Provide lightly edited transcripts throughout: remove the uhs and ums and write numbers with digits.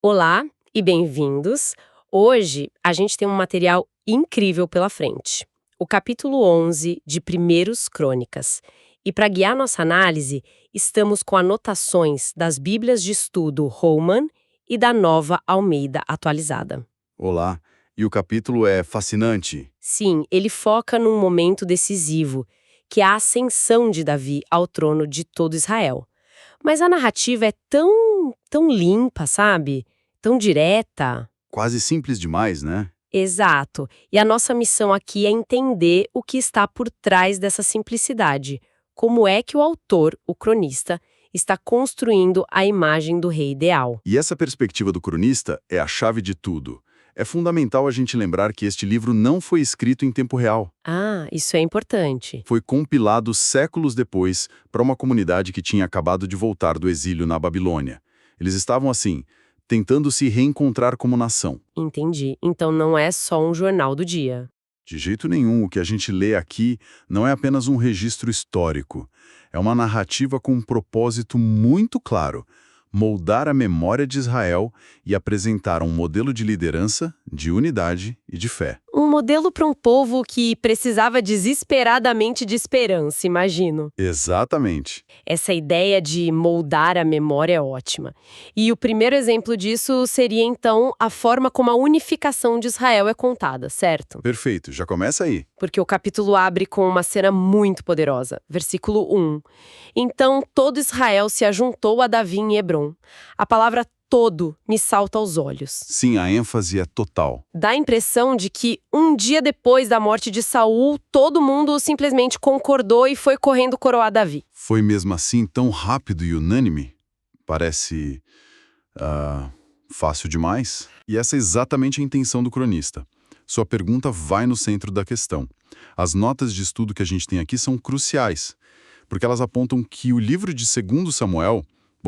Olá e bem-vindos. Hoje a gente tem um material incrível pela frente. O capítulo 11 de Primeiros Crônicas. E para guiar nossa análise, estamos com anotações das Bíblias de Estudo Holman e da Nova Almeida Atualizada. Olá, e o capítulo é fascinante. Sim, ele foca num momento decisivo, que é a ascensão de Davi ao trono de todo Israel. Mas a narrativa é tão limpa, sabe? Tão direta. Quase simples demais, né? Exato. E a nossa missão aqui é entender o que está por trás dessa simplicidade. Como é que o autor, o cronista, está construindo a imagem do rei ideal. E essa perspectiva do cronista é a chave de tudo. É fundamental a gente lembrar que este livro não foi escrito em tempo real. Ah, isso é importante. Foi compilado séculos depois para uma comunidade que tinha acabado de voltar do exílio na Babilônia. Eles estavam assim, tentando se reencontrar como nação. Entendi. Então não é só um jornal do dia. De jeito nenhum, o que a gente lê aqui não é apenas um registro histórico. É uma narrativa com um propósito muito claro: moldar a memória de Israel e apresentar um modelo de liderança, de unidade e de fé. Um modelo para um povo que precisava desesperadamente de esperança, imagino. Exatamente. Essa ideia de moldar a memória é ótima. E o primeiro exemplo disso seria, então, a forma como a unificação de Israel é contada, certo? Perfeito, já começa aí. Porque o capítulo abre com uma cena muito poderosa. Versículo 1. Então todo Israel se ajuntou a Davi em Hebrom. A palavra todo me salta aos olhos. Sim, a ênfase é total. Dá a impressão de que um dia depois da morte de Saul, todo mundo simplesmente concordou e foi correndo coroar Davi. Foi mesmo assim tão rápido e unânime? Parece fácil demais. E essa é exatamente a intenção do cronista. Sua pergunta vai no centro da questão. As notas de estudo que a gente tem aqui são cruciais, porque elas apontam que o livro de 2 Samuel,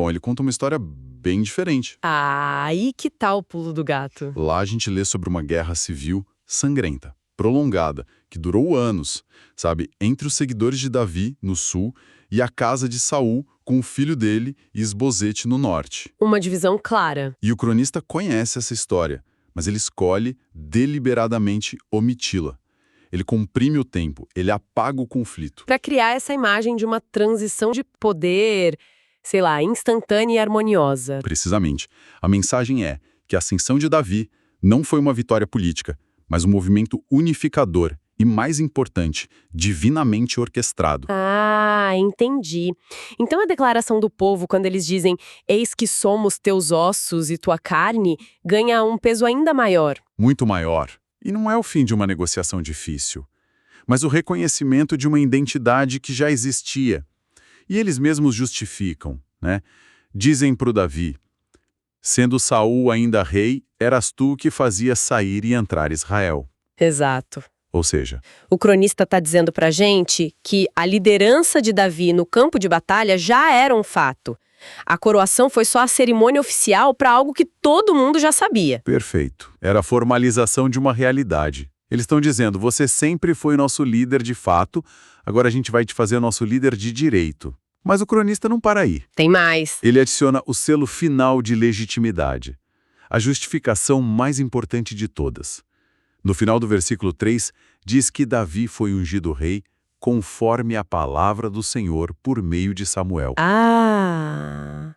ele conta uma história bem diferente. Ah, aí que tá o pulo do gato. Lá a gente lê sobre uma guerra civil sangrenta, prolongada, que durou anos, sabe, entre os seguidores de Davi, no sul, e a casa de Saul, com o filho dele, Isbosete, no norte. Uma divisão clara. E o cronista conhece essa história, mas ele escolhe deliberadamente omiti-la. Ele comprime o tempo, ele apaga o conflito. Para criar essa imagem de uma transição de poder, sei lá, instantânea e harmoniosa. Precisamente. A mensagem é que a ascensão de Davi não foi uma vitória política, mas um movimento unificador e, mais importante, divinamente orquestrado. Ah, entendi. Então a declaração do povo, quando eles dizem "Eis que somos teus ossos e tua carne", ganha um peso ainda maior. Muito maior. E não é o fim de uma negociação difícil, mas o reconhecimento de uma identidade que já existia. E eles mesmos justificam, né? Dizem para o Davi: sendo Saul ainda rei, eras tu que fazias sair e entrar Israel. Exato. Ou seja, O cronista está dizendo pra gente que a liderança de Davi no campo de batalha já era um fato. A coroação foi só a cerimônia oficial para algo que todo mundo já sabia. perfeito. Era a formalização de uma realidade. Eles estão dizendo: você sempre foi nosso líder de fato, agora a gente vai te fazer nosso líder de direito. Mas o cronista não para aí. Tem mais. Ele adiciona o selo final de legitimidade, a justificação mais importante de todas. No final do versículo 3, diz que Davi foi ungido rei conforme a palavra do Senhor por meio de Samuel. Ah,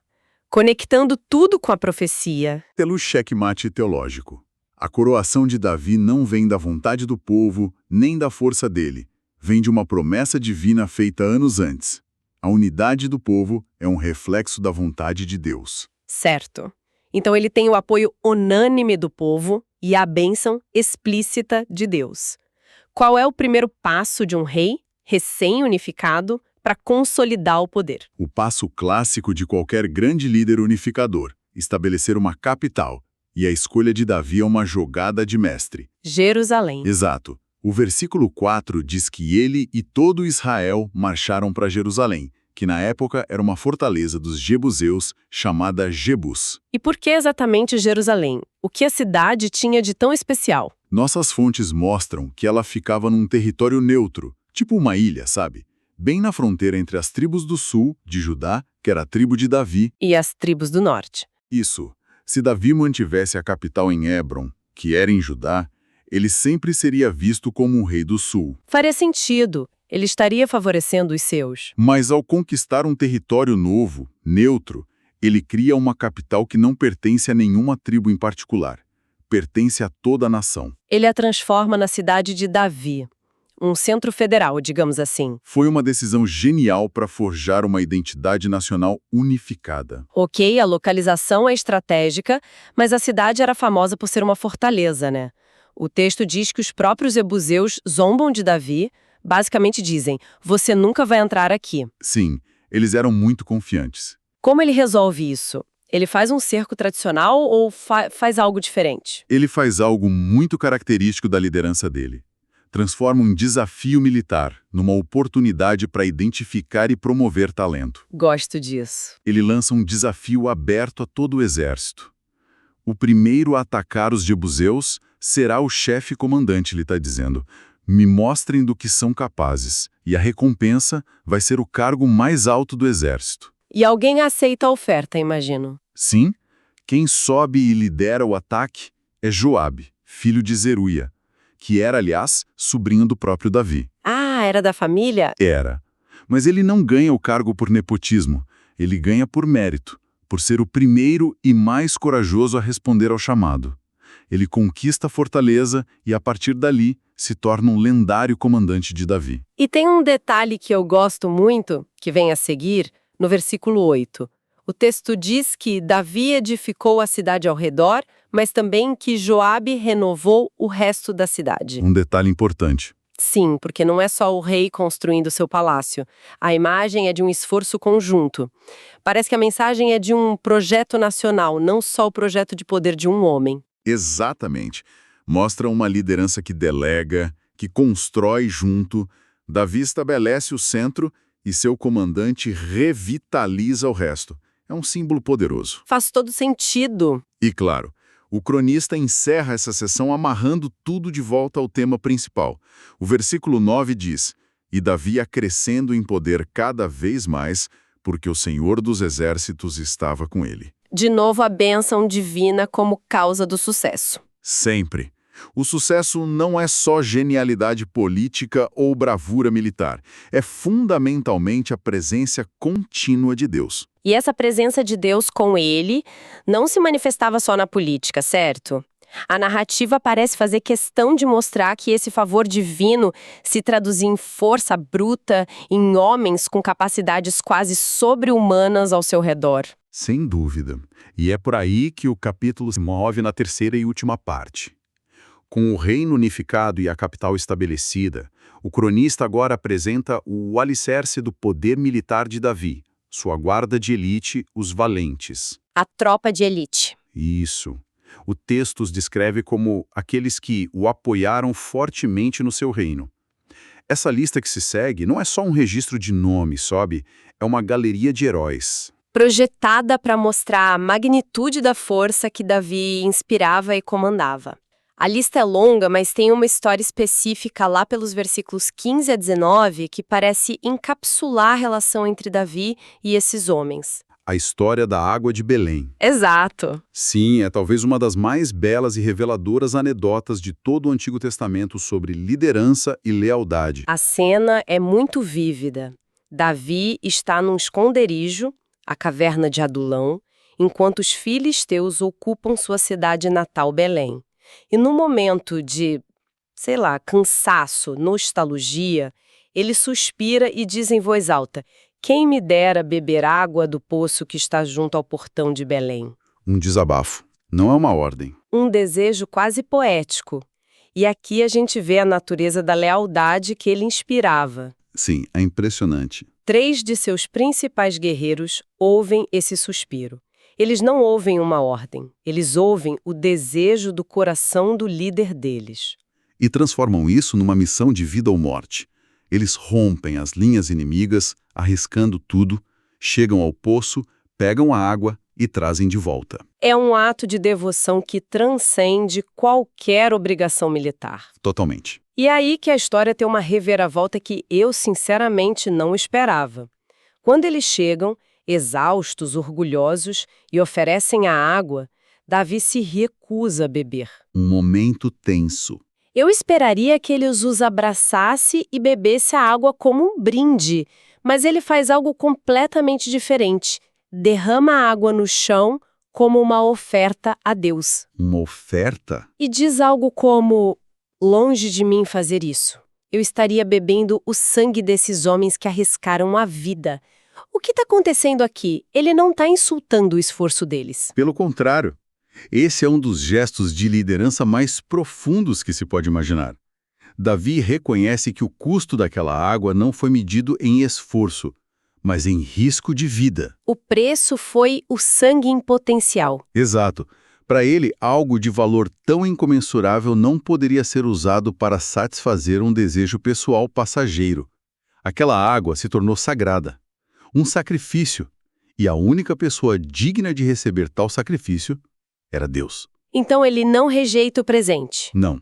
conectando tudo com a profecia. Pelo checkmate teológico. A coroação de Davi não vem da vontade do povo, nem da força dele. Vem de uma promessa divina feita anos antes. A unidade do povo é um reflexo da vontade de Deus. Certo. Então ele tem o apoio unânime do povo e a bênção explícita de Deus. Qual é o primeiro passo de um rei recém-unificado para consolidar o poder? O passo clássico de qualquer grande líder unificador: estabelecer uma capital. E a escolha de Davi é uma jogada de mestre. Jerusalém. Exato. O versículo 4 diz que ele e todo Israel marcharam para Jerusalém, que na época era uma fortaleza dos jebuseus chamada Jebus. E por que exatamente Jerusalém? O que a cidade tinha de tão especial? Nossas fontes mostram que ela ficava num território neutro, tipo uma ilha, sabe? Bem na fronteira entre as tribos do sul, de Judá, que era a tribo de Davi, E as tribos do norte. isso, Se Davi mantivesse a capital em Hebron, que era em Judá, ele sempre seria visto como um rei do sul. Faria sentido. Ele estaria favorecendo os seus. Mas ao conquistar um território novo, neutro, ele cria uma capital que não pertence a nenhuma tribo em particular. Pertence a toda a nação. Ele a transforma na cidade de Davi, um centro federal, digamos assim. Foi uma decisão genial para forjar uma identidade nacional unificada. Ok, a localização é estratégica, mas a cidade era famosa por ser uma fortaleza, né? O texto diz que os próprios jebuseus zombam de Davi, basicamente dizem, você nunca vai entrar aqui. Sim, eles eram muito confiantes. Como ele resolve isso? Ele faz um cerco tradicional ou faz algo diferente? Ele faz algo muito característico da liderança dele. Transforma um desafio militar numa oportunidade para identificar e promover talento. Gosto disso. Ele lança um desafio aberto a todo o exército. O primeiro a atacar os jebuseus será o chefe comandante, ele está dizendo. Me mostrem do que são capazes, e a recompensa vai ser o cargo mais alto do exército. E alguém aceita a oferta, imagino. Sim, quem sobe e lidera o ataque é Joabe, filho de Zeruia, que era, aliás, sobrinho do próprio Davi. Ah, era da família? Era. Mas ele não ganha o cargo por nepotismo, ele ganha por mérito, por ser o primeiro e mais corajoso a responder ao chamado. Ele conquista a fortaleza e, a partir dali, se torna um lendário comandante de Davi. E tem um detalhe que eu gosto muito, que vem a seguir, no versículo 8. O texto diz que Davi edificou a cidade ao redor, mas também que Joabe renovou o resto da cidade. Um detalhe importante. Sim, porque não é só o rei construindo seu palácio. A imagem é de um esforço conjunto. Parece que a mensagem é de um projeto nacional, não só o projeto de poder de um homem. Exatamente. Mostra uma liderança que delega, que constrói junto. Davi estabelece o centro e seu comandante revitaliza o resto. É um símbolo poderoso. Faz todo sentido. E claro, o cronista encerra essa sessão amarrando tudo de volta ao tema principal. O versículo 9 diz, e Davi ia crescendo em poder cada vez mais, porque o Senhor dos Exércitos estava com ele. De novo, a bênção divina como causa do sucesso. Sempre. O sucesso não é só genialidade política ou bravura militar. É fundamentalmente a presença contínua de Deus. E essa presença de Deus com ele não se manifestava só na política, certo? A narrativa parece fazer questão de mostrar que esse favor divino se traduzia em força bruta, em homens com capacidades quase sobre-humanas ao seu redor. Sem dúvida. E é por aí que o capítulo se move na terceira e última parte. Com o reino unificado e a capital estabelecida, o cronista agora apresenta o alicerce do poder militar de Davi, sua guarda de elite, os valentes. A tropa de elite. Isso. O texto os descreve como aqueles que o apoiaram fortemente no seu reino. Essa lista que se segue não é só um registro de nomes, sabe? É uma galeria de heróis. Projetada para mostrar a magnitude da força que Davi inspirava e comandava. A lista é longa, mas tem uma história específica lá pelos versículos 15 a 19 que parece encapsular a relação entre Davi e esses homens. A história da água de Belém. Exato. Sim, é talvez uma das mais belas e reveladoras anedotas de todo o Antigo Testamento sobre liderança e lealdade. A cena é muito vívida. Davi está num esconderijo, a caverna de Adulão, enquanto os filisteus ocupam sua cidade natal Belém. E no momento de, cansaço, nostalgia, ele suspira e diz em voz alta, quem me dera beber água do poço que está junto ao portão de Belém. Um desabafo. Não é uma ordem. Um desejo quase poético. E aqui a gente vê a natureza da lealdade que ele inspirava. Sim, é impressionante. 3 de seus principais guerreiros ouvem esse suspiro. Eles não ouvem uma ordem, eles ouvem o desejo do coração do líder deles. E transformam isso numa missão de vida ou morte. Eles rompem as linhas inimigas, arriscando tudo, chegam ao poço, pegam a água e trazem de volta. É um ato de devoção que transcende qualquer obrigação militar. Totalmente. E é aí que a história tem uma reviravolta que eu, sinceramente, não esperava. Quando eles chegam, exaustos, orgulhosos, e oferecem a água, Davi se recusa a beber. Um momento tenso. Eu esperaria que ele os abraçasse e bebesse a água como um brinde, mas ele faz algo completamente diferente. Derrama a água no chão como uma oferta a Deus. Uma oferta? E diz algo como: longe de mim fazer isso. Eu estaria bebendo o sangue desses homens que arriscaram a vida. O que está acontecendo aqui? Ele não está insultando o esforço deles. Pelo contrário. Esse é um dos gestos de liderança mais profundos que se pode imaginar. Davi reconhece que o custo daquela água não foi medido em esforço, mas em risco de vida. O preço foi o sangue em potencial. Exato. Para ele, algo de valor tão incomensurável não poderia ser usado para satisfazer um desejo pessoal passageiro. Aquela água se tornou sagrada, um sacrifício, e a única pessoa digna de receber tal sacrifício era Deus. Então ele não rejeita o presente. Não.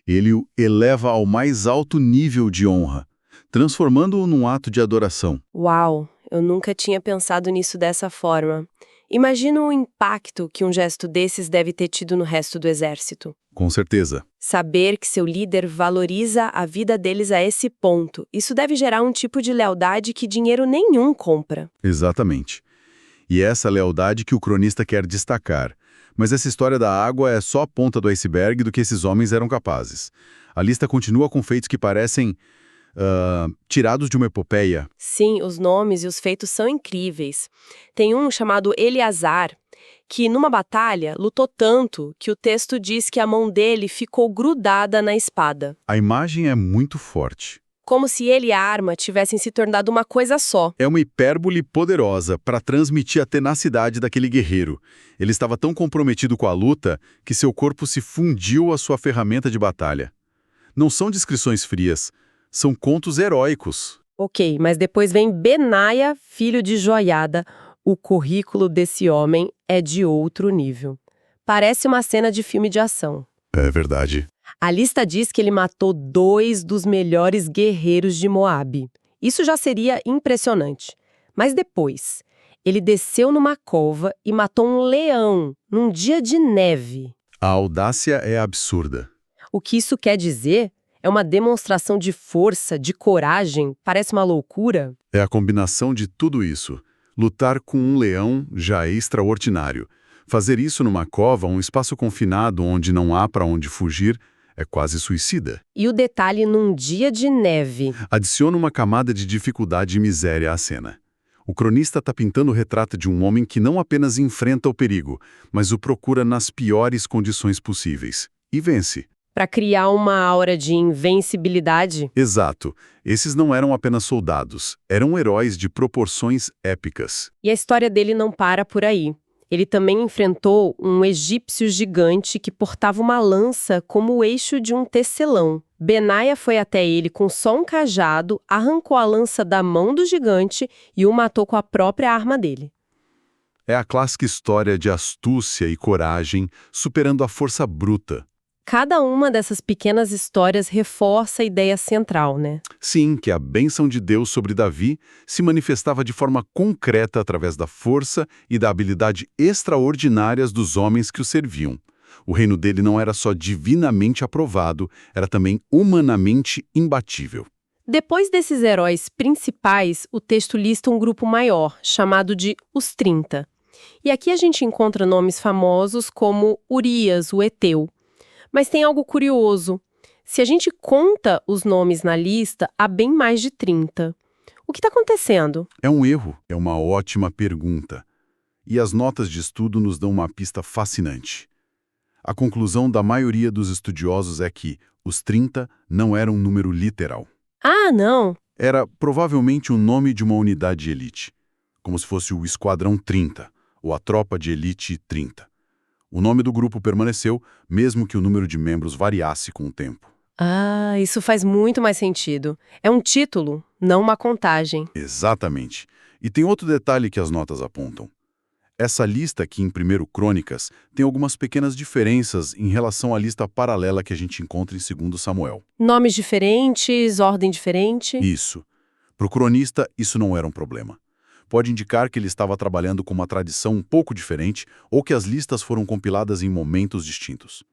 Ele o eleva ao mais alto nível de honra, transformando-o num ato de adoração. Uau, eu nunca tinha pensado nisso dessa forma. Imagina o impacto que um gesto desses deve ter tido no resto do exército. Com certeza. Saber que seu líder valoriza a vida deles a esse ponto, isso deve gerar um tipo de lealdade que dinheiro nenhum compra. Exatamente. E é essa lealdade que o cronista quer destacar. Mas essa história da água é só a ponta do iceberg do que esses homens eram capazes. A lista continua com feitos que parecem tirados de uma epopeia. Sim, os nomes e os feitos são incríveis. Tem um chamado Eleazar, que numa batalha lutou tanto que o texto diz que a mão dele ficou grudada na espada. A imagem é muito forte. Como se ele e a arma tivessem se tornado uma coisa só. É uma hipérbole poderosa para transmitir a tenacidade daquele guerreiro. Ele estava tão comprometido com a luta que seu corpo se fundiu à sua ferramenta de batalha. Não são descrições frias, são contos heróicos. Ok, mas depois vem Benaia, filho de Joiada. O currículo desse homem é de outro nível. Parece uma cena de filme de ação. É verdade. A lista diz que ele matou 2 dos melhores guerreiros de Moabe. Isso já seria impressionante. Mas depois, ele desceu numa cova e matou um leão num dia de neve. A audácia é absurda. O que isso quer dizer é uma demonstração de força, de coragem, parece uma loucura. É a combinação de tudo isso. Lutar com um leão já é extraordinário. Fazer isso numa cova, um espaço confinado onde não há para onde fugir, é quase suicida. E o detalhe num dia de neve. Adiciona uma camada de dificuldade e miséria à cena. O cronista está pintando o retrato de um homem que não apenas enfrenta o perigo, mas o procura nas piores condições possíveis. E vence. Para criar uma aura de invencibilidade. Exato. Esses não eram apenas soldados, eram heróis de proporções épicas. E a história dele não para por aí. Ele também enfrentou um egípcio gigante que portava uma lança como o eixo de um tecelão. Benaia foi até ele com só um cajado, arrancou a lança da mão do gigante e o matou com a própria arma dele. É a clássica história de astúcia e coragem superando a força bruta. Cada uma dessas pequenas histórias reforça a ideia central, né? Sim, que a bênção de Deus sobre Davi se manifestava de forma concreta através da força e da habilidade extraordinárias dos homens que o serviam. O reino dele não era só divinamente aprovado, era também humanamente imbatível. Depois desses heróis principais, o texto lista um grupo maior, chamado de os 30. E aqui a gente encontra nomes famosos como Urias, o Eteu. Mas tem algo curioso. Se a gente conta os nomes na lista, há bem mais de 30. O que está acontecendo? É um erro? É uma ótima pergunta. E as notas de estudo nos dão uma pista fascinante. A conclusão da maioria dos estudiosos é que os 30 não era um número literal. Ah, não! Era provavelmente o nome de uma unidade de elite, como se fosse o Esquadrão 30, ou a Tropa de Elite 30. O nome do grupo permaneceu, mesmo que o número de membros variasse com o tempo. Ah, isso faz muito mais sentido. É um título, não uma contagem. Exatamente. E tem outro detalhe que as notas apontam. Essa lista aqui em 1 Crônicas tem algumas pequenas diferenças em relação à lista paralela que a gente encontra em 2 Samuel. Nomes diferentes, ordem diferente. Isso. Para o cronista, isso não era um problema. pode indicar que ele estava trabalhando com uma tradição um pouco diferente ou que as listas foram compiladas em momentos distintos.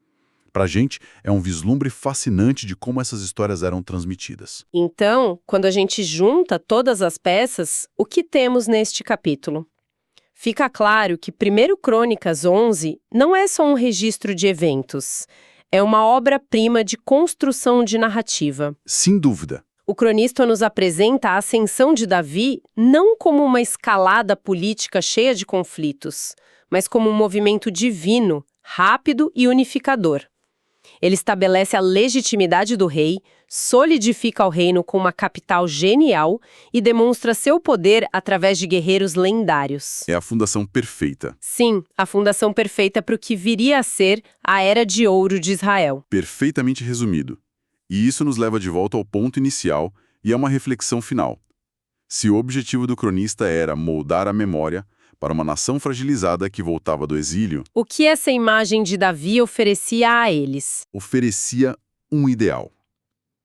Para a gente, é um vislumbre fascinante de como essas histórias eram transmitidas. Então, quando a gente junta todas as peças, o que temos neste capítulo? Fica claro que 1 Crônicas 11 não é só um registro de eventos, é uma obra-prima de construção de narrativa. Sem dúvida. O cronista nos apresenta a ascensão de Davi não como uma escalada política cheia de conflitos, mas como um movimento divino, rápido e unificador. Ele estabelece a legitimidade do rei, solidifica o reino com uma capital genial e demonstra seu poder através de guerreiros lendários. É a fundação perfeita. Sim, a fundação perfeita para o que viria a ser a Era de Ouro de Israel. Perfeitamente resumido. E isso nos leva de volta ao ponto inicial e a uma reflexão final. Se o objetivo do cronista era moldar a memória para uma nação fragilizada que voltava do exílio, O que essa imagem de Davi oferecia a eles? oferecia um ideal.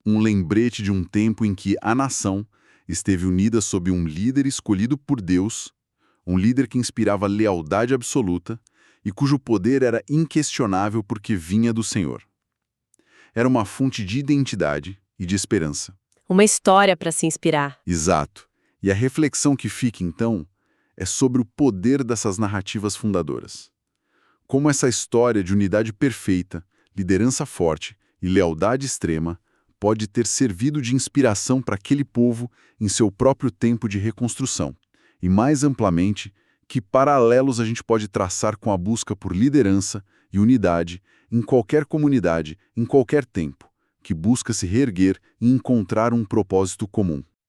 Um lembrete de um tempo em que a nação esteve unida sob um líder escolhido por Deus, um líder que inspirava lealdade absoluta e cujo poder era inquestionável porque vinha do Senhor. Era uma fonte de identidade e de esperança. Uma história para se inspirar. Exato. E a reflexão que fica, então, é sobre o poder dessas narrativas fundadoras. Como essa história de unidade perfeita, liderança forte e lealdade extrema pode ter servido de inspiração para aquele povo em seu próprio tempo de reconstrução. E, mais amplamente, que paralelos a gente pode traçar com a busca por liderança e unidade em qualquer comunidade, em qualquer tempo, que busca se reerguer e encontrar um propósito comum.